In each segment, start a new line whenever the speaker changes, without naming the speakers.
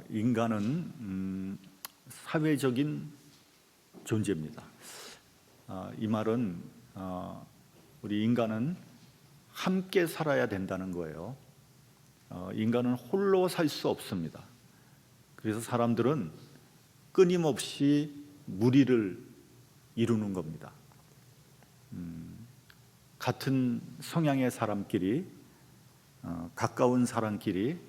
인간은 사회적인 존재입니다. 이 말은 우리 인간은 함께 살아야 된다는 거예요. 인간은 홀로 살 수 없습니다. 그래서 사람들은 끊임없이 무리를 이루는 겁니다. 같은 성향의 사람끼리, 가까운 사람끼리,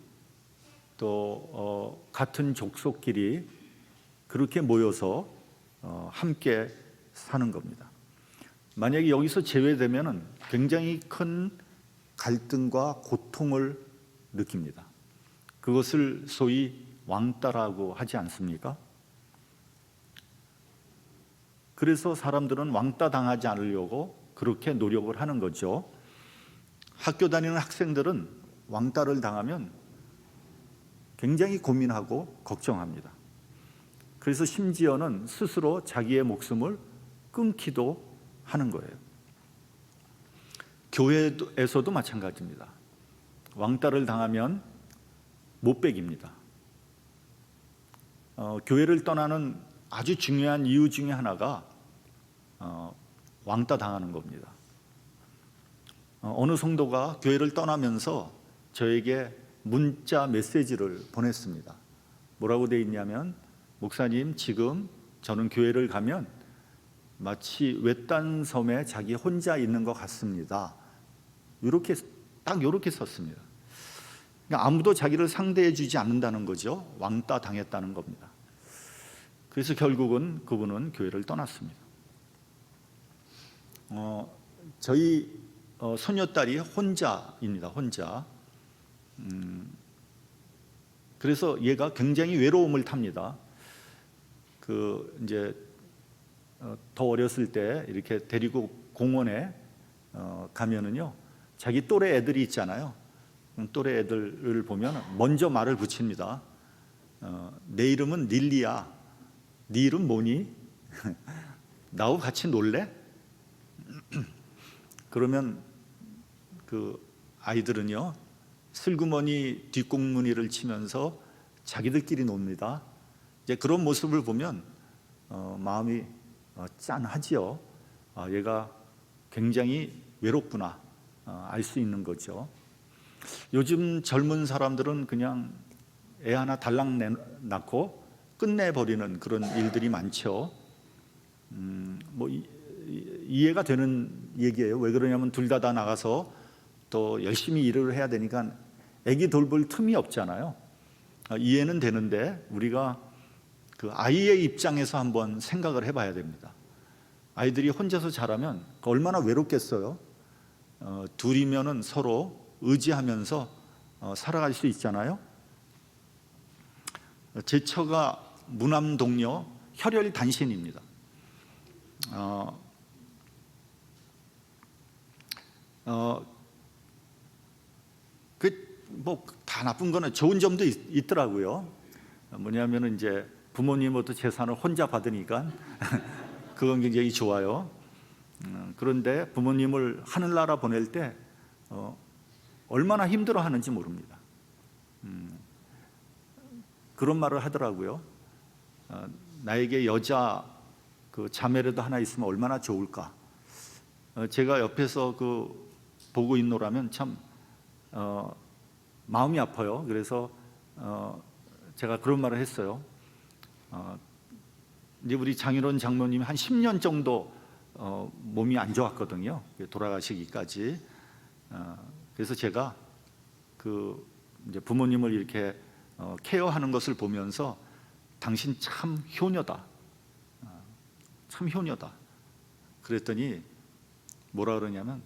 또 같은 족속끼리 그렇게 모여서 함께 사는 겁니다. 만약에 여기서 제외되면 굉장히 큰 갈등과 고통을 느낍니다. 그것을 소위 왕따라고 하지 않습니까? 그래서 사람들은 왕따 당하지 않으려고 그렇게 노력을 하는 거죠. 학교 다니는 학생들은 왕따를 당하면 굉장히 고민하고 걱정합니다. 그래서 심지어는 스스로 자기의 목숨을 끊기도 하는 거예요. 교회에서도 마찬가지입니다. 왕따를 당하면 못 beg입니다. 교회를 떠나는 아주 중요한 이유 중에 하나가 왕따 당하는 겁니다. 어느 성도가 교회를 떠나면서 저에게 문자 메시지를 보냈습니다. 뭐라고 되어 있냐면, 목사님, 지금 저는 교회를 가면 마치 외딴 섬에 자기 혼자 있는 것 같습니다. 이렇게 썼습니다. 그러니까 아무도 자기를 상대해 주지 않는다는 거죠. 왕따 당했다는 겁니다. 그래서 결국은 그분은 교회를 떠났습니다. 저희 소녀딸이 혼자입니다. 혼자. 그래서 얘가 굉장히 외로움을 탑니다. 이제 더 어렸을 때 이렇게 데리고 공원에 가면은요, 자기 또래 애들이 있잖아요. 또래 애들을 보면 먼저 말을 붙입니다. 내 이름은 릴리야. 네 이름 뭐니? 나하고 같이 놀래? 그러면 그 아이들은요, 슬그머니 뒷공무니를 치면서 자기들끼리 놉니다. 이제 그런 모습을 보면 마음이 짠하지요. 얘가 굉장히 외롭구나 알 수 있는 거죠. 요즘 젊은 사람들은 그냥 애 하나 달랑 낳고 끝내버리는 그런 일들이 많죠. 이해가 되는 얘기예요. 왜 그러냐면 둘 다 나가서 또 열심히 일을 해야 되니까 애기 돌볼 틈이 없잖아요. 이해는 되는데 우리가 그 아이의 입장에서 한번 생각을 해봐야 됩니다. 아이들이 혼자서 자라면 얼마나 외롭겠어요. 둘이면은 서로 의지하면서 살아갈 수 있잖아요. 제 처가 무남동녀 혈혈단신입니다. 다 나쁜 거는 좋은 점도 있더라고요. 뭐냐면은 이제 부모님부터 재산을 혼자 받으니까 그건 굉장히 좋아요. 그런데 부모님을 하늘나라 보낼 때 얼마나 힘들어하는지 모릅니다. 그런 말을 하더라고요. 나에게 여자 그 자매라도 하나 있으면 얼마나 좋을까. 제가 옆에서 보고 있노라면 참 마음이 아파요. 그래서 제가 그런 말을 했어요. 이제 우리 장인원 장모님이 한 10년 정도 몸이 안 좋았거든요. 돌아가시기까지. 그래서 제가 이제 부모님을 이렇게 케어하는 것을 보면서 당신 참 효녀다. 참 효녀다. 그랬더니 뭐라 그러냐면,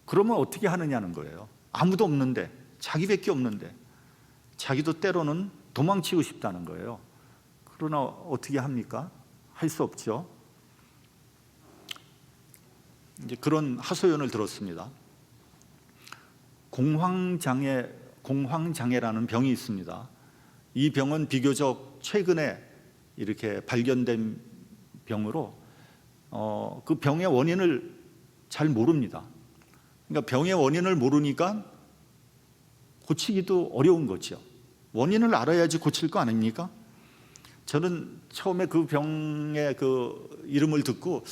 그러면 어떻게 하느냐는 거예요. 아무도 없는데, 자기밖에 없는데, 자기도 때로는 도망치고 싶다는 거예요. 그러나 어떻게 합니까? 할 수 없죠. 이제 그런 하소연을 들었습니다. 공황장애라는 병이 있습니다. 이 병은 비교적 최근에 이렇게 발견된 병으로 그 병의 원인을 잘 모릅니다. 그러니까 병의 원인을 모르니까 고치기도 어려운 거죠. 원인을 알아야지 고칠 거 아닙니까? 저는 처음에 그 병의 그 이름을 듣고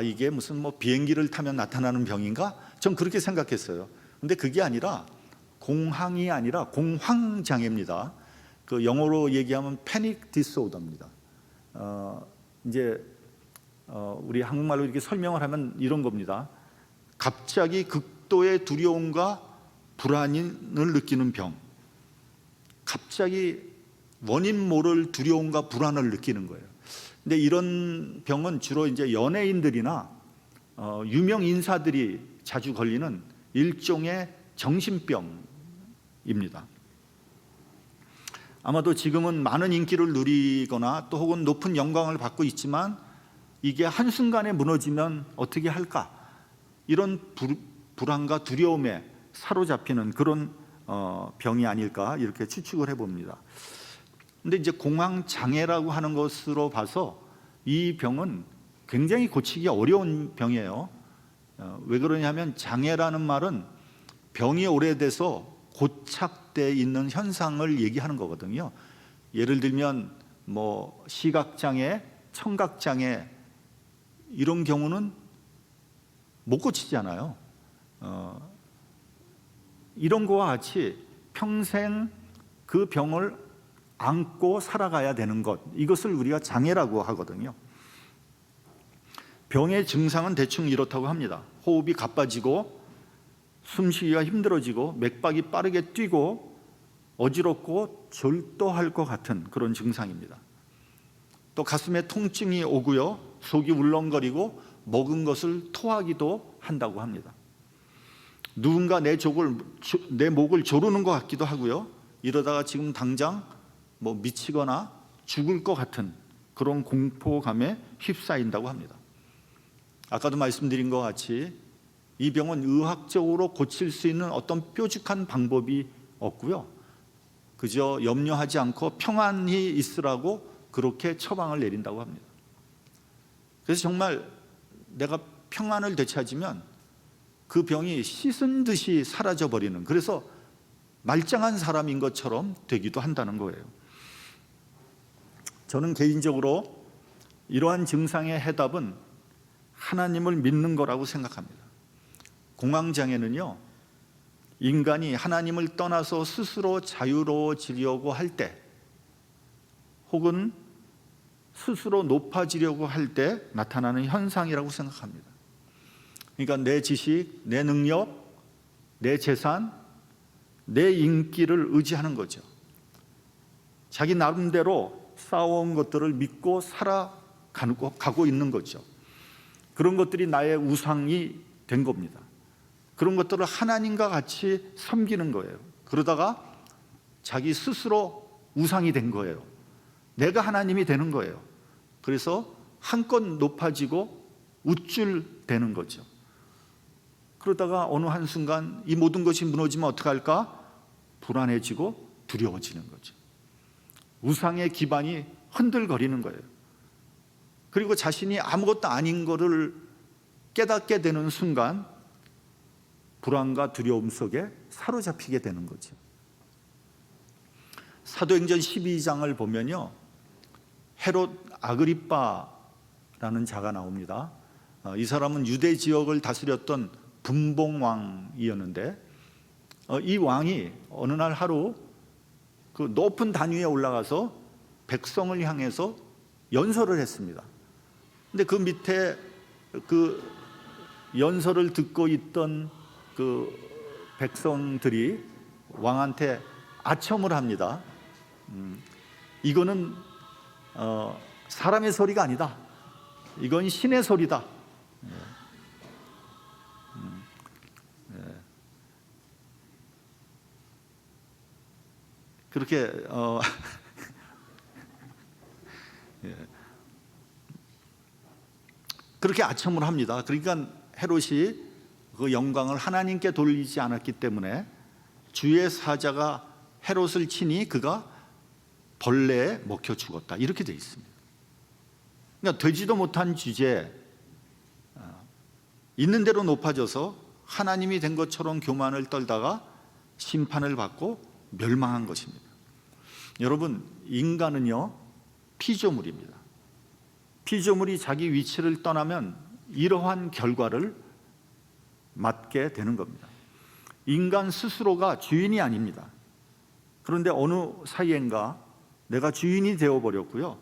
이게 무슨 뭐 비행기를 타면 나타나는 병인가? 전 그렇게 생각했어요. 근데 그게 아니라 공황이 아니라 공황장애입니다. 그 영어로 얘기하면 패닉 디스오더입니다. 이제 우리 한국말로 이렇게 설명을 하면 이런 겁니다. 갑자기 극도의 두려움과 불안을 느끼는 병. 갑자기 원인 모를 두려움과 불안을 느끼는 거예요. 근데 이런 병은 주로 이제 연예인들이나 유명 인사들이 자주 걸리는 일종의 정신병입니다. 아마도 지금은 많은 인기를 누리거나 또 혹은 높은 영광을 받고 있지만 이게 한순간에 무너지면 어떻게 할까? 이런 불안과 두려움에 사로잡히는 그런 병이 아닐까 이렇게 추측을 해봅니다. 근데 이제 공황장애라고 하는 것으로 봐서 이 병은 굉장히 고치기 어려운 병이에요. 왜 그러냐면 장애라는 말은 병이 오래돼서 고착돼 있는 현상을 얘기하는 거거든요. 예를 들면 뭐 시각장애, 청각장애 이런 경우는 못 고치잖아요. 이런 거와 같이 평생 그 병을 안고 살아가야 되는 것, 이것을 우리가 장애라고 하거든요. 병의 증상은 대충 이렇다고 합니다. 호흡이 가빠지고 숨쉬기가 힘들어지고 맥박이 빠르게 뛰고 어지럽고 졸도할 것 같은 그런 증상입니다. 또 가슴에 통증이 오고요, 속이 울렁거리고 먹은 것을 토하기도 한다고 합니다. 누군가 내 목을 조르는 것 같기도 하고요, 이러다가 지금 당장 뭐 미치거나 죽을 것 같은 그런 공포감에 휩싸인다고 합니다. 아까도 말씀드린 것 같이 이 병은 의학적으로 고칠 수 있는 어떤 뾰족한 방법이 없고요, 그저 염려하지 않고 평안히 있으라고 그렇게 처방을 내린다고 합니다. 그래서 정말 내가 평안을 되찾으면 그 병이 씻은 듯이 사라져버리는, 그래서 말짱한 사람인 것처럼 되기도 한다는 거예요. 저는 개인적으로 이러한 증상의 해답은 하나님을 믿는 거라고 생각합니다. 공황장애는요, 인간이 하나님을 떠나서 스스로 자유로워지려고 할 때, 혹은 스스로 높아지려고 할 때 나타나는 현상이라고 생각합니다. 그러니까 내 지식, 내 능력, 내 재산, 내 인기를 의지하는 거죠. 자기 나름대로 쌓아온 것들을 믿고 살아가고 있는 거죠. 그런 것들이 나의 우상이 된 겁니다. 그런 것들을 하나님과 같이 섬기는 거예요. 그러다가 자기 스스로 우상이 된 거예요. 내가 하나님이 되는 거예요. 그래서 한껏 높아지고 우쭐대는 거죠. 그러다가 어느 한순간 이 모든 것이 무너지면 어떡할까? 불안해지고 두려워지는 거죠. 우상의 기반이 흔들거리는 거예요. 그리고 자신이 아무것도 아닌 것을 깨닫게 되는 순간 불안과 두려움 속에 사로잡히게 되는 거죠. 사도행전 12장을 보면요, 헤롯 아그리빠라는 자가 나옵니다. 이 사람은 유대 지역을 다스렸던 분봉왕이었는데, 이 왕이 어느 날 하루 그 높은 단 위에 올라가서 백성을 향해서 연설을 했습니다. 근데 그 밑에 그 연설을 듣고 있던 그 백성들이 왕한테 아첨을 합니다. 이거는 사람의 소리가 아니다. 이건 신의 소리다. 그렇게 그렇게 아첨을 합니다. 그러니까 헤롯이 그 영광을 하나님께 돌리지 않았기 때문에 주의 사자가 헤롯을 치니 그가 벌레에 먹혀 죽었다, 이렇게 되어 있습니다. 그러니까 되지도 못한 주제, 있는 대로 높아져서 하나님이 된 것처럼 교만을 떨다가 심판을 받고 멸망한 것입니다. 여러분, 인간은요 피조물입니다. 피조물이 자기 위치를 떠나면 이러한 결과를 맞게 되는 겁니다. 인간 스스로가 주인이 아닙니다. 그런데 어느 사이엔가 내가 주인이 되어버렸고요,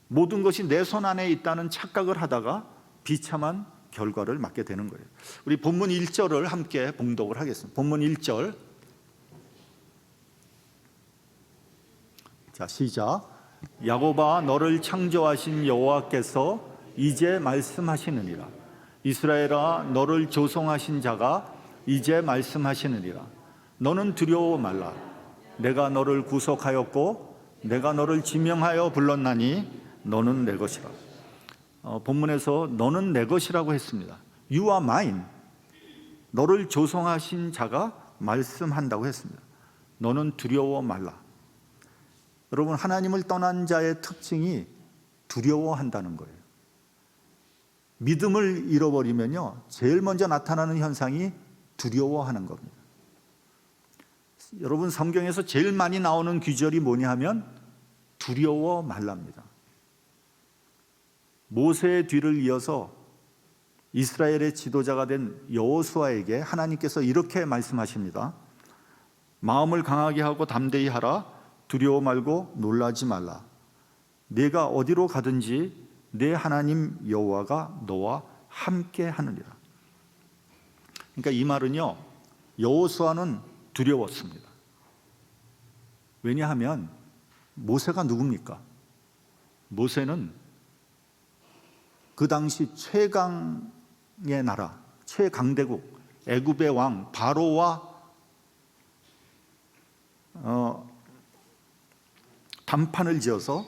모든 것이 내 손 안에 있다는 착각을 하다가 비참한 결과를 맞게 되는 거예요. 우리 본문 1절을 함께 봉독을 하겠습니다. 본문 1절. 자, 시작. 야곱아, 너를 창조하신 여호와께서 이제 말씀하시느니라. 이스라엘아, 너를 조성하신 자가 이제 말씀하시느니라. 너는 두려워 말라. 내가 너를 구속하였고 내가 너를 지명하여 불렀나니 너는 내 것이라. 본문에서 너는 내 것이라고 했습니다. You are mine. 너를 조성하신 자가 말씀한다고 했습니다. 너는 두려워 말라. 여러분, 하나님을 떠난 자의 특징이 두려워한다는 거예요. 믿음을 잃어버리면요, 제일 먼저 나타나는 현상이 두려워하는 겁니다. 여러분, 성경에서 제일 많이 나오는 귀절이 뭐냐 하면 두려워 말랍니다. 모세의 뒤를 이어서 이스라엘의 지도자가 된 여호수아에게 하나님께서 이렇게 말씀하십니다. 마음을 강하게 하고 담대히 하라. 두려워 말고 놀라지 말라. 네가 어디로 가든지 네 하나님 여호와가 너와 함께 하느니라. 그러니까 이 말은요, 여호수아는 두려웠습니다. 왜냐하면 모세가 누굽니까? 모세는 그 당시 최강의 나라, 최강대국 애굽의 왕 바로와 담판을 지어서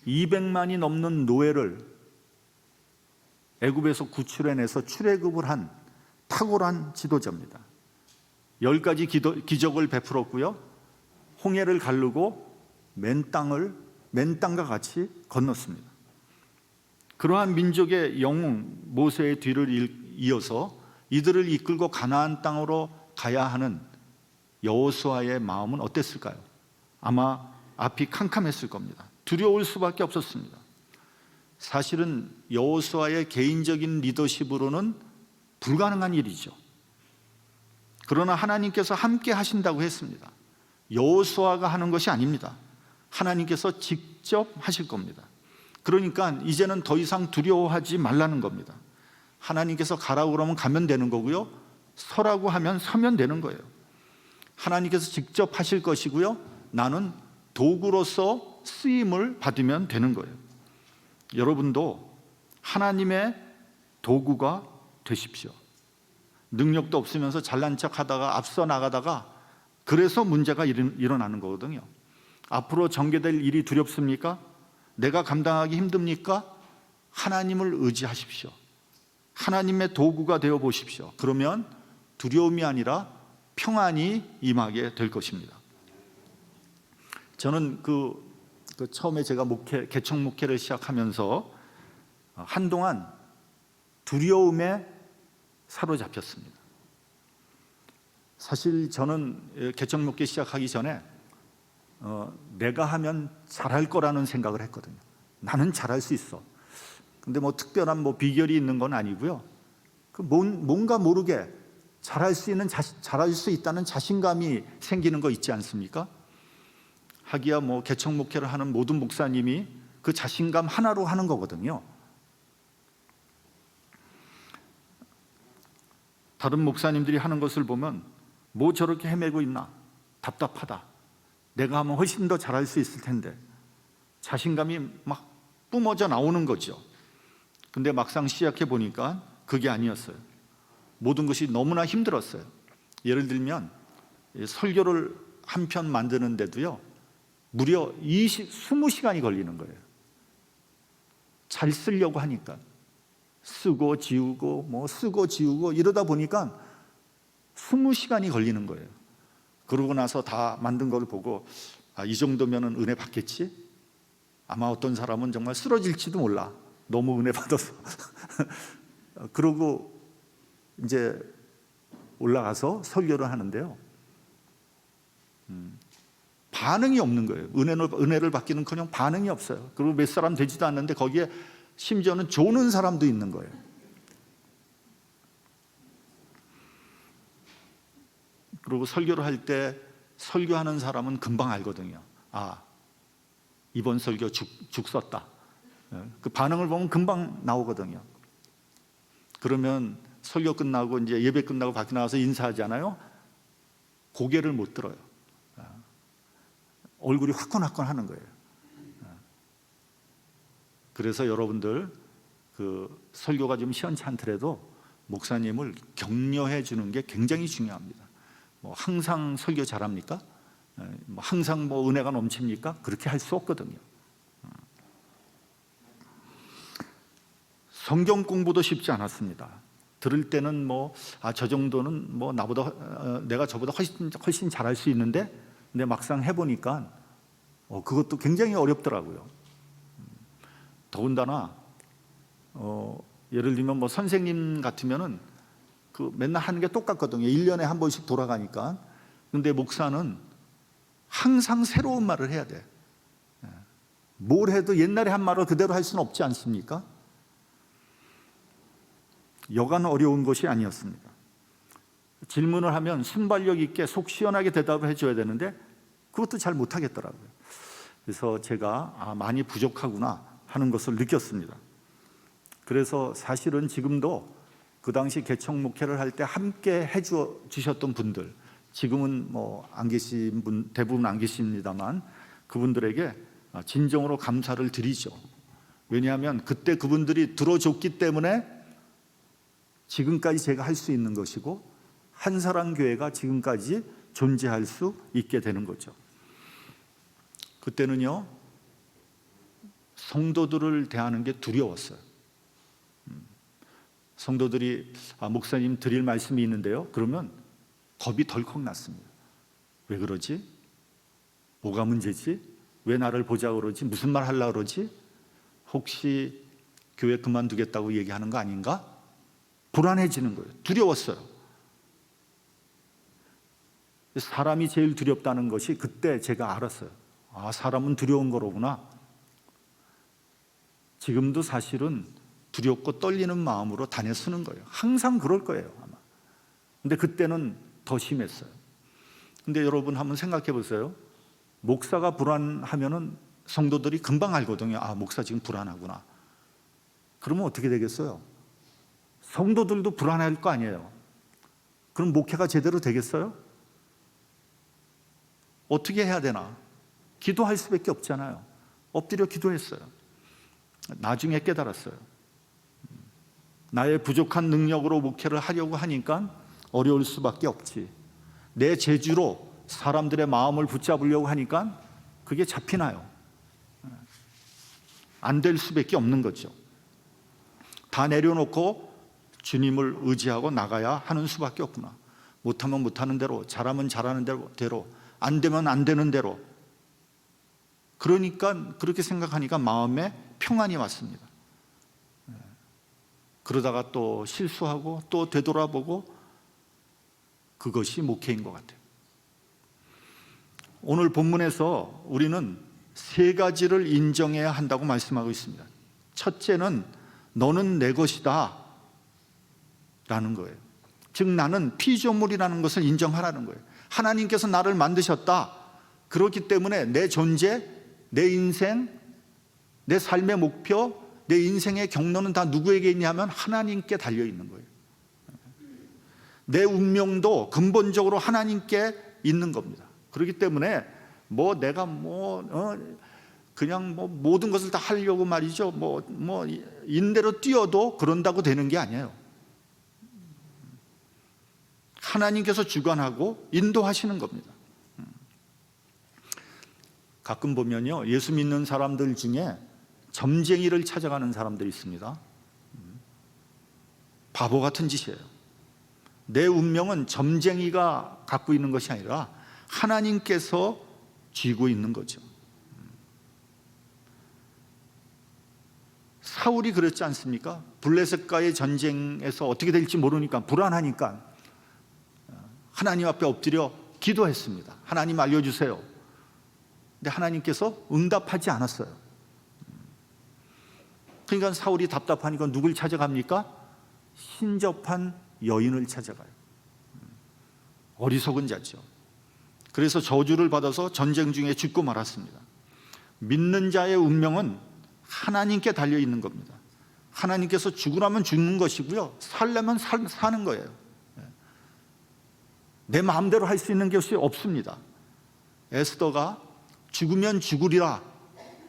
200만이 넘는 노예를 애굽에서 구출해내서 출애굽을 한 탁월한 지도자입니다. 10가지 기적을 베풀었고요, 홍해를 가르고 맨 땅과 같이 건넜습니다. 그러한 민족의 영웅 모세의 뒤를 이어서 이들을 이끌고 가나안 땅으로 가야 하는 여호수아의 마음은 어땠을까요? 아마 앞이 캄캄했을 겁니다. 두려울 수밖에 없었습니다. 사실은 여호수아의 개인적인 리더십으로는 불가능한 일이죠. 그러나 하나님께서 함께 하신다고 했습니다. 여호수아가 하는 것이 아닙니다. 하나님께서 직접 하실 겁니다. 그러니까 이제는 더 이상 두려워하지 말라는 겁니다. 하나님께서 가라고 그러면 가면 되는 거고요, 서라고 하면 서면 되는 거예요. 하나님께서 직접 하실 것이고요, 나는 도구로서 쓰임을 받으면 되는 거예요. 여러분도 하나님의 도구가 되십시오. 능력도 없으면서 잘난 척 하다가 앞서 나가다가 그래서 문제가 일어나는 거거든요. 앞으로 전개될 일이 두렵습니까? 내가 감당하기 힘듭니까? 하나님을 의지하십시오. 하나님의 도구가 되어 보십시오. 그러면 두려움이 아니라 평안이 임하게 될 것입니다. 저는 처음에 제가 개척 목회를 시작하면서 한동안 두려움에 사로잡혔습니다. 사실 저는 개척 목회 시작하기 전에 내가 하면 잘할 거라는 생각을 했거든요. 나는 잘할 수 있어. 근데 특별한 비결이 있는 건 아니고요, 뭔가 모르게 잘할 수 있다는 자신감이 생기는 거 있지 않습니까? 하기야 개척 목회를 하는 모든 목사님이 그 자신감 하나로 하는 거거든요. 다른 목사님들이 하는 것을 보면 뭐 저렇게 헤매고 있나, 답답하다, 내가 하면 훨씬 더 잘할 수 있을 텐데, 자신감이 막 뿜어져 나오는 거죠. 근데 막상 시작해 보니까 그게 아니었어요. 모든 것이 너무나 힘들었어요. 예를 들면 설교를 한 편 만드는데도요, 무려 20시간이 걸리는 거예요. 잘 쓰려고 하니까 쓰고 지우고 쓰고 지우고 이러다 보니까 20시간이 걸리는 거예요. 그러고 나서 다 만든 걸 보고 이 정도면 은혜 받겠지? 아마 어떤 사람은 정말 쓰러질지도 몰라, 너무 은혜 받아서. 그러고 이제 올라가서 설교를 하는데요, 반응이 없는 거예요. 은혜를 받기는커녕 반응이 없어요. 그리고 몇 사람 되지도 않는데 거기에 심지어는 조는 사람도 있는 거예요. 그리고 설교를 할 때 설교하는 사람은 금방 알거든요. 아, 이번 설교 죽 썼다. 그 반응을 보면 금방 나오거든요. 그러면 설교 끝나고 이제 예배 끝나고 밖에 나와서 인사하잖아요. 고개를 못 들어요. 얼굴이 화끈화끈하는 거예요. 그래서 여러분들 그 설교가 좀 시원치 않더라도 목사님을 격려해 주는 게 굉장히 중요합니다. 뭐 항상 설교 잘합니까? 뭐 항상 뭐 은혜가 넘칩니까? 그렇게 할 수 없거든요. 성경 공부도 쉽지 않았습니다. 들을 때는 뭐 저 정도는 뭐 나보다 내가 저보다 훨씬 잘할 수 있는데, 근데 막상 해보니까 그것도 굉장히 어렵더라고요. 더군다나 예를 들면 뭐 선생님 같으면은 그 맨날 하는 게 똑같거든요. 1년에 한 번씩 돌아가니까. 근데 목사는 항상 새로운 말을 해야 돼. 뭘 해도 옛날에 한 말을 그대로 할 수는 없지 않습니까? 여간 어려운 것이 아니었습니다. 질문을 하면 순발력 있게 속 시원하게 대답을 해줘야 되는데 그것도 잘 못하겠더라고요. 그래서 제가 많이 부족하구나 하는 것을 느꼈습니다. 그래서 사실은 지금도 그 당시 개척 목회를 할 때 함께 해주셨던 분들, 지금은 뭐 안 계신 분, 대부분 안 계십니다만 그분들에게 진정으로 감사를 드리죠. 왜냐하면 그때 그분들이 들어줬기 때문에 지금까지 제가 할 수 있는 것이고 한사랑교회가 지금까지 존재할 수 있게 되는 거죠. 그때는요, 성도들을 대하는 게 두려웠어요. 성도들이 목사님 드릴 말씀이 있는데요, 그러면 겁이 덜컥 났습니다. 왜 그러지? 뭐가 문제지? 왜 나를 보자 그러지? 무슨 말 하려고 그러지? 혹시 교회 그만두겠다고 얘기하는 거 아닌가? 불안해지는 거예요. 두려웠어요. 사람이 제일 두렵다는 것이 그때 제가 알았어요. 사람은 두려운 거로구나. 지금도 사실은 두렵고 떨리는 마음으로 다녀쓰는 거예요. 항상 그럴 거예요, 아마. 근데 그때는 더 심했어요. 근데 여러분 한번 생각해 보세요. 목사가 불안하면은 성도들이 금방 알거든요. 목사 지금 불안하구나. 그러면 어떻게 되겠어요? 성도들도 불안할 거 아니에요. 그럼 목회가 제대로 되겠어요? 어떻게 해야 되나? 기도할 수밖에 없잖아요. 엎드려 기도했어요. 나중에 깨달았어요. 나의 부족한 능력으로 목회를 하려고 하니까 어려울 수밖에 없지. 내 재주로 사람들의 마음을 붙잡으려고 하니까 그게 잡히나요? 안 될 수밖에 없는 거죠. 다 내려놓고 주님을 의지하고 나가야 하는 수밖에 없구나. 못하면 못하는 대로, 잘하면 잘하는 대로, 안 되면 안 되는 대로. 그러니까 그렇게 생각하니까 마음에 평안이 왔습니다. 그러다가 또 실수하고 또 되돌아보고, 그것이 목회인 것 같아요. 오늘 본문에서 우리는 세 가지를 인정해야 한다고 말씀하고 있습니다. 첫째는 너는 내 것이다 라는 거예요. 즉 나는 피조물이라는 것을 인정하라는 거예요. 하나님께서 나를 만드셨다. 그렇기 때문에 내 존재, 내 인생, 내 삶의 목표, 내 인생의 경로는 다 누구에게 있냐면 하나님께 달려있는 거예요. 내 운명도 근본적으로 하나님께 있는 겁니다. 그렇기 때문에 내가 그냥 모든 것을 다 하려고 말이죠. 인대로 뛰어도 그런다고 되는 게 아니에요. 하나님께서 주관하고 인도하시는 겁니다. 가끔 보면요, 예수 믿는 사람들 중에 점쟁이를 찾아가는 사람들이 있습니다. 바보 같은 짓이에요. 내 운명은 점쟁이가 갖고 있는 것이 아니라 하나님께서 쥐고 있는 거죠. 사울이 그랬지 않습니까? 블레셋과의 전쟁에서 어떻게 될지 모르니까, 불안하니까 하나님 앞에 엎드려 기도했습니다. 하나님 알려주세요. 근데 하나님께서 응답하지 않았어요. 그러니까 사울이 답답하니까 누굴 찾아갑니까? 신접한 여인을 찾아가요. 어리석은 자죠. 그래서 저주를 받아서 전쟁 중에 죽고 말았습니다. 믿는 자의 운명은 하나님께 달려 있는 겁니다. 하나님께서 죽으라면 죽는 것이고요, 살려면 사는 거예요. 내 마음대로 할 수 있는 것이 없습니다. 에스더가 죽으면 죽으리라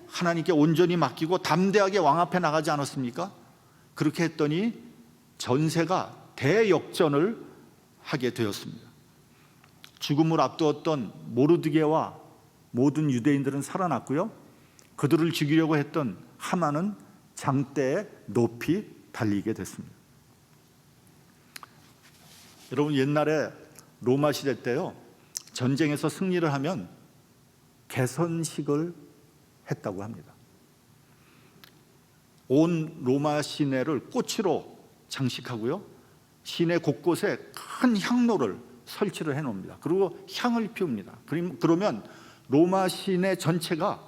하나님께 온전히 맡기고 담대하게 왕 앞에 나가지 않았습니까? 그렇게 했더니 전세가 대역전을 하게 되었습니다. 죽음을 앞두었던 모르드게와 모든 유대인들은 살아났고요, 그들을 죽이려고 했던 하만은 장대에 높이 달리게 됐습니다. 여러분, 옛날에 로마 시대 때요, 전쟁에서 승리를 하면 개선식을 했다고 합니다. 온 로마 시내를 꽃으로 장식하고요, 시내 곳곳에 큰 향로를 설치를 해놓습니다. 그리고 향을 피웁니다. 그러면 로마 시내 전체가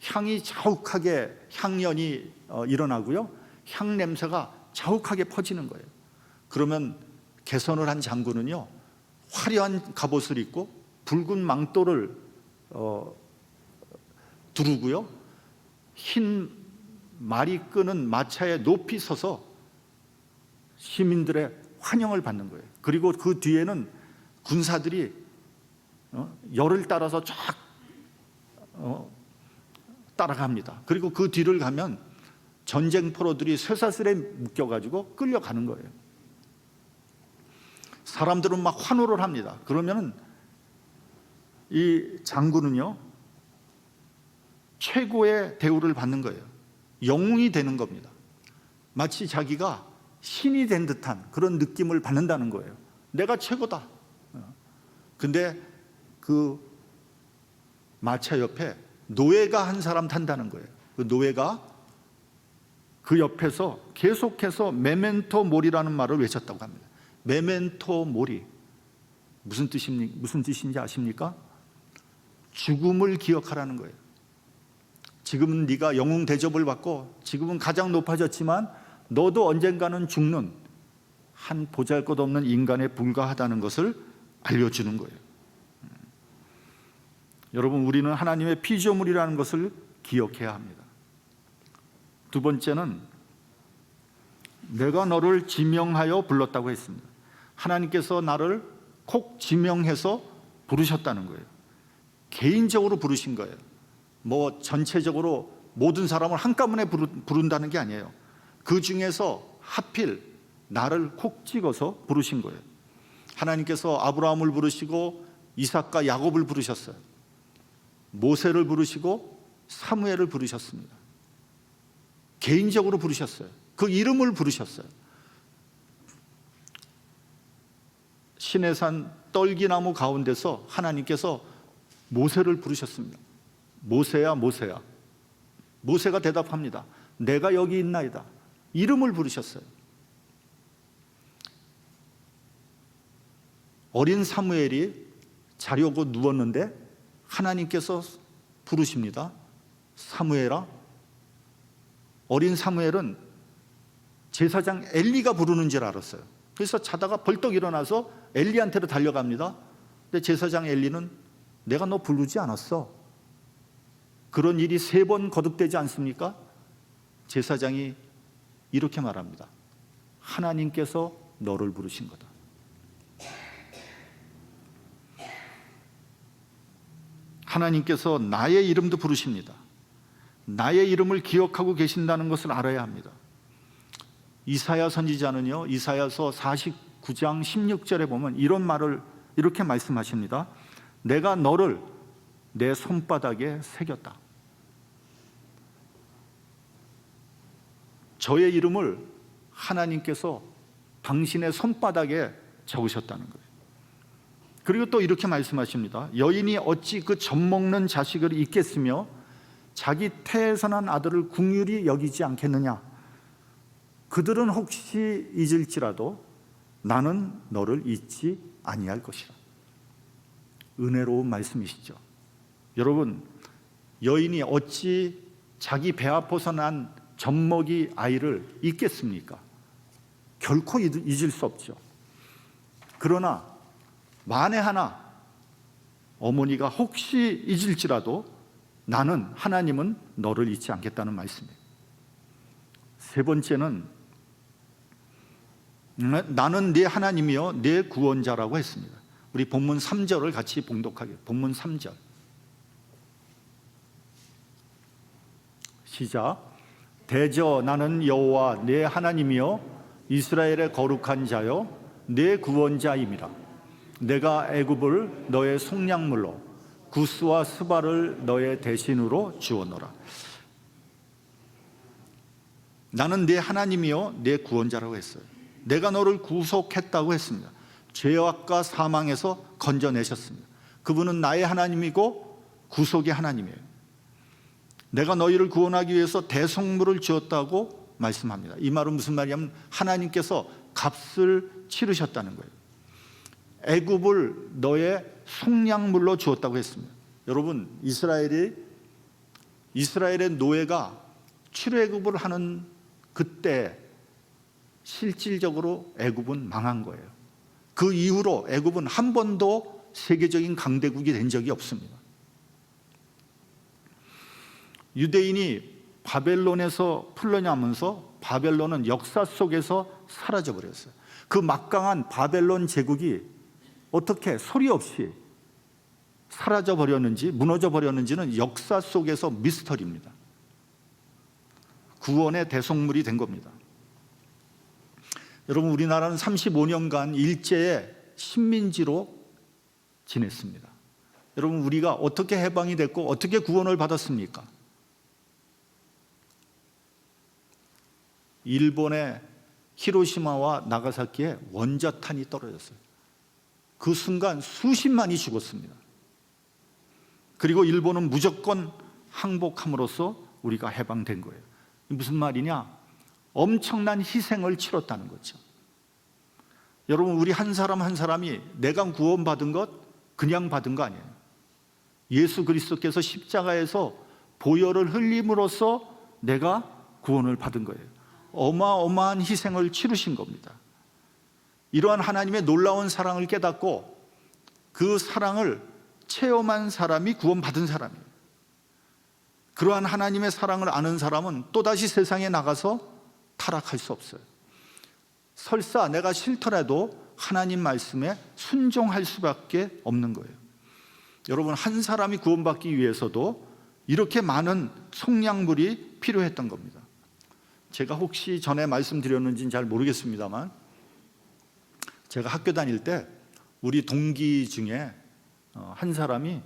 향이 자욱하게, 향연이 일어나고요, 향 냄새가 자욱하게 퍼지는 거예요. 그러면 개선을 한 장군은요, 화려한 갑옷을 입고 붉은 망토를 두르고요, 흰 말이 끄는 마차에 높이 서서 시민들의 환영을 받는 거예요. 그리고 그 뒤에는 군사들이 열을 따라서 쫙 따라갑니다. 그리고 그 뒤를 가면 전쟁 포로들이 쇠사슬에 묶여가지고 끌려가는 거예요. 사람들은 막 환호를 합니다. 그러면 이 장군은요, 최고의 대우를 받는 거예요. 영웅이 되는 겁니다. 마치 자기가 신이 된 듯한 그런 느낌을 받는다는 거예요. 내가 최고다. 근데 그 마차 옆에 노예가 한 사람 탄다는 거예요. 그 노예가 그 옆에서 계속해서 메멘토 모리라는 말을 외쳤다고 합니다. 메멘토 모리, 무슨 뜻인지 아십니까? 죽음을 기억하라는 거예요. 지금은 네가 영웅 대접을 받고 지금은 가장 높아졌지만 너도 언젠가는 죽는 한 보잘것없는 인간에 불과하다는 것을 알려주는 거예요. 여러분, 우리는 하나님의 피조물이라는 것을 기억해야 합니다. 두 번째는 내가 너를 지명하여 불렀다고 했습니다. 하나님께서 나를 콕 지명해서 부르셨다는 거예요. 개인적으로 부르신 거예요. 뭐 전체적으로 모든 사람을 한꺼번에 부른다는 게 아니에요. 그 중에서 하필 나를 콕 찍어서 부르신 거예요. 하나님께서 아브라함을 부르시고 이삭과 야곱을 부르셨어요. 모세를 부르시고 사무엘을 부르셨습니다. 개인적으로 부르셨어요. 그 이름을 부르셨어요. 시내산 떨기나무 가운데서 하나님께서 모세를 부르셨습니다. 모세야, 모세야. 모세가 대답합니다. 내가 여기 있나이다. 이름을 부르셨어요. 어린 사무엘이 자려고 누웠는데 하나님께서 부르십니다. 사무엘아. 어린 사무엘은 제사장 엘리가 부르는 줄 알았어요. 그래서 자다가 벌떡 일어나서 엘리한테로 달려갑니다. 근데 제사장 엘리는 내가 너 부르지 않았어. 그런 일이 3번 거듭되지 않습니까? 제사장이 이렇게 말합니다. 하나님께서 너를 부르신 거다. 하나님께서 나의 이름도 부르십니다. 나의 이름을 기억하고 계신다는 것을 알아야 합니다. 이사야 선지자는요, 이사야서 49장 16절에 보면 이런 말을 이렇게 말씀하십니다. 내가 너를 내 손바닥에 새겼다. 저의 이름을 하나님께서 당신의 손바닥에 적으셨다는 거예요. 그리고 또 이렇게 말씀하십니다. 여인이 어찌 그 젖먹는 자식을 잊겠으며 자기 태에서 난 아들을 긍휼히 여기지 않겠느냐. 그들은 혹시 잊을지라도 나는 너를 잊지 아니할 것이라. 은혜로운 말씀이시죠. 여러분, 여인이 어찌 자기 배 아파서 난 젖먹이 아이를 잊겠습니까? 결코 잊을 수 없죠. 그러나 만에 하나 어머니가 혹시 잊을지라도 하나님은 너를 잊지 않겠다는 말씀이에요. 세 번째는 나는 네 하나님이요 네 구원자라고 했습니다. 우리 본문 3절을 같이 봉독하겠습니다. 본문 3절 시작. 대저 나는 여호와 네 하나님이요 이스라엘의 거룩한 자요 네 구원자임이라. 내가 애굽을 너의 속량물로 구스와 스바를 너의 대신으로 주었노라. 나는 네 하나님이요 네 구원자라고 했어요. 내가 너를 구속했다고 했습니다. 죄악과 사망에서 건져내셨습니다. 그분은 나의 하나님이고 구속의 하나님이에요. 내가 너희를 구원하기 위해서 대속물을 주었다고 말씀합니다. 이 말은 무슨 말이냐면 하나님께서 값을 치르셨다는 거예요. 애굽을 너의 속량물로 주었다고 했습니다. 여러분, 이스라엘의 노예가 출애굽을 하는 그때 실질적으로 애굽은 망한 거예요. 그 이후로 애굽은 한 번도 세계적인 강대국이 된 적이 없습니다. 유대인이 바벨론에서 풀려나면서 바벨론은 역사 속에서 사라져 버렸어요. 그 막강한 바벨론 제국이 어떻게 소리 없이 사라져 버렸는지, 무너져 버렸는지는 역사 속에서 미스터리입니다. 구원의 대속물이 된 겁니다. 여러분, 우리나라는 35년간 일제의 식민지로 지냈습니다. 여러분, 우리가 어떻게 해방이 됐고 어떻게 구원을 받았습니까? 일본의 히로시마와 나가사키에 원자탄이 떨어졌어요. 그 순간 수십만이 죽었습니다. 그리고 일본은 무조건 항복함으로써 우리가 해방된 거예요. 무슨 말이냐? 엄청난 희생을 치렀다는 거죠. 여러분, 우리 한 사람 한 사람이 내가 구원받은 것 그냥 받은 거 아니에요. 예수 그리스도께서 십자가에서 보혈을 흘림으로써 내가 구원을 받은 거예요. 어마어마한 희생을 치르신 겁니다. 이러한 하나님의 놀라운 사랑을 깨닫고 그 사랑을 체험한 사람이 구원받은 사람이에요. 그러한 하나님의 사랑을 아는 사람은 또다시 세상에 나가서 타락할 수 없어요. 설사 내가 싫더라도 하나님 말씀에 순종할 수밖에 없는 거예요. 여러분, 한 사람이 구원받기 위해서도 이렇게 많은 속량물이 필요했던 겁니다. 제가 혹시 전에 말씀드렸는지는 잘 모르겠습니다만, 제가 학교 다닐 때 우리 동기 중에 한 사람이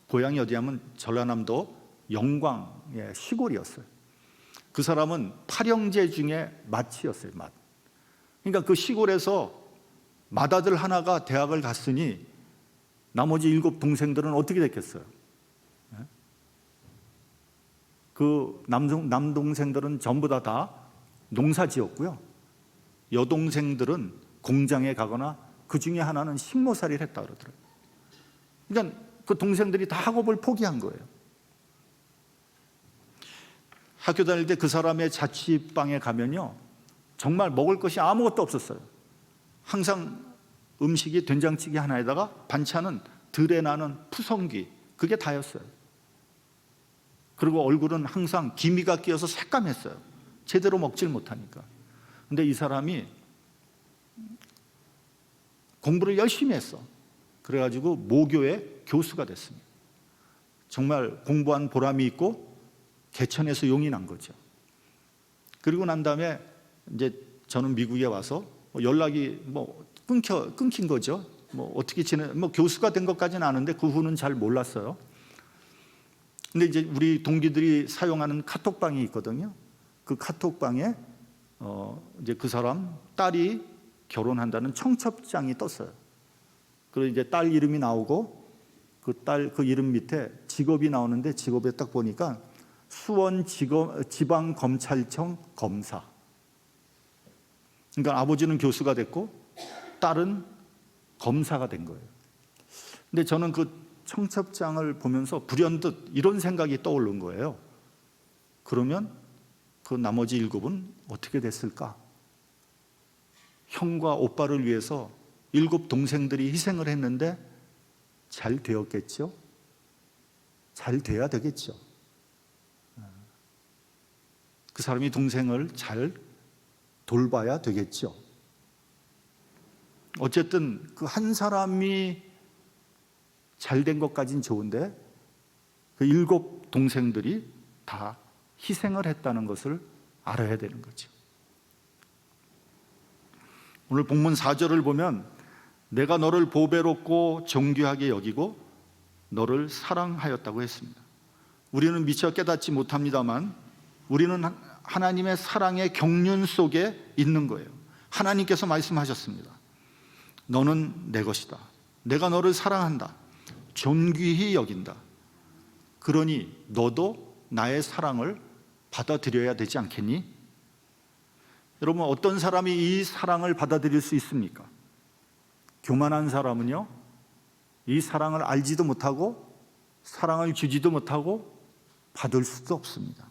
고향이 어디냐면 전라남도 영광의 시골이었어요. 그 사람은 8형제 중에 맏이었어요. 맏. 그러니까 그 시골에서 맏아들 하나가 대학을 갔으니 나머지 7 동생들은 어떻게 됐겠어요? 그 남동생들은 전부 다 농사 지었고요. 여동생들은 공장에 가거나 그 중에 하나는 식모살이를 했다 그러더라고요. 그러니까 그 동생들이 다 학업을 포기한 거예요. 학교 다닐 때 그 사람의 자취방에 가면요, 정말 먹을 것이 아무것도 없었어요. 항상 음식이 된장찌개 하나에다가 반찬은 들에 나는 푸성귀, 그게 다였어요. 그리고 얼굴은 항상 기미가 끼어서 새까맸어요. 제대로 먹질 못하니까. 근데 이 사람이 공부를 열심히 했어. 그래가지고 모교의 교수가 됐습니다. 정말 공부한 보람이 있고 개천에서 용이 난 거죠. 그리고 난 다음에 이제 저는 미국에 와서 연락이 끊긴 거죠. 어떻게 교수가 된 것까지는 아는데 그 후는 잘 몰랐어요. 근데 이제 우리 동기들이 사용하는 카톡방이 있거든요. 그 카톡방에 이제 그 사람 딸이 결혼한다는 청첩장이 떴어요. 그리고 이제 딸 이름이 나오고 그 딸 그 이름 밑에 직업이 나오는데 직업에 딱 보니까 수원 지방검찰청 검사. 그러니까 아버지는 교수가 됐고 딸은 검사가 된 거예요. 근데 저는 그 청첩장을 보면서 불현듯 이런 생각이 떠오른 거예요. 그러면 그 나머지 7은 어떻게 됐을까? 형과 오빠를 위해서 7 동생들이 희생을 했는데 잘 되었겠죠? 잘 돼야 되겠죠. 그 사람이 동생을 잘 돌봐야 되겠죠. 어쨌든 그 한 사람이 잘 된 것까진 좋은데 그 7 동생들이 다 희생을 했다는 것을 알아야 되는 거죠. 오늘 본문 4절을 보면 내가 너를 보배롭고 존귀하게 여기고 너를 사랑하였다고 했습니다. 우리는 미처 깨닫지 못합니다만 우리는 하나님의 사랑의 경륜 속에 있는 거예요. 하나님께서 말씀하셨습니다. 너는 내 것이다. 내가 너를 사랑한다. 존귀히 여긴다. 그러니 너도 나의 사랑을 받아들여야 되지 않겠니? 여러분, 어떤 사람이 이 사랑을 받아들일 수 있습니까? 교만한 사람은요, 이 사랑을 알지도 못하고 사랑을 주지도 못하고 받을 수도 없습니다.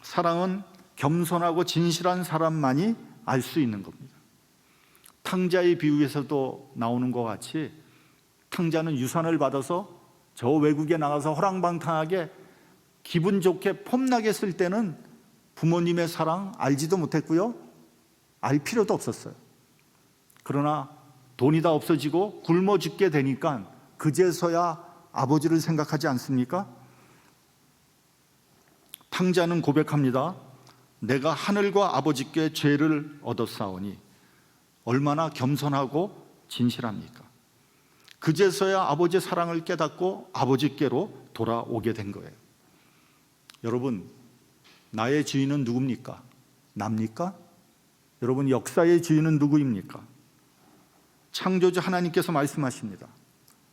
사랑은 겸손하고 진실한 사람만이 알 수 있는 겁니다. 탕자의 비유에서도 나오는 것 같이 탕자는 유산을 받아서 저 외국에 나가서 허랑방탕하게 기분 좋게 폼나게 쓸 때는 부모님의 사랑 알지도 못했고요, 알 필요도 없었어요. 그러나 돈이 다 없어지고 굶어 죽게 되니까 그제서야 아버지를 생각하지 않습니까? 탕자는 고백합니다. 내가 하늘과 아버지께 죄를 얻었사오니. 얼마나 겸손하고 진실합니까? 그제서야 아버지의 사랑을 깨닫고 아버지께로 돌아오게 된 거예요. 여러분, 나의 주인은 누굽니까? 납니까? 여러분, 역사의 주인은 누구입니까? 창조주 하나님께서 말씀하십니다.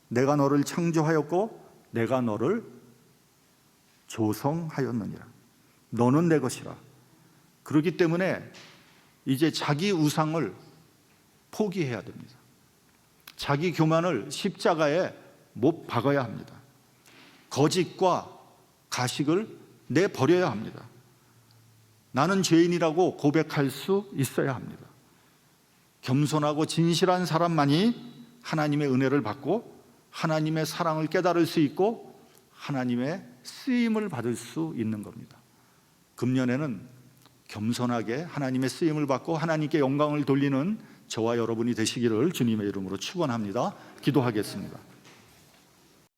내가 너를 창조하였고 내가 너를 조성하였느니라. 너는 내 것이라. 그렇기 때문에 이제 자기 우상을 포기해야 됩니다. 자기 교만을 십자가에 못 박아야 합니다. 거짓과 가식을 내버려야 합니다. 나는 죄인이라고 고백할 수 있어야 합니다. 겸손하고 진실한 사람만이 하나님의 은혜를 받고 하나님의 사랑을 깨달을 수 있고 하나님의 쓰임을 받을 수 있는 겁니다. 금년에는 겸손하게 하나님의 쓰임을 받고 하나님께 영광을 돌리는 저와 여러분이 되시기를 주님의 이름으로 축원합니다. 기도하겠습니다.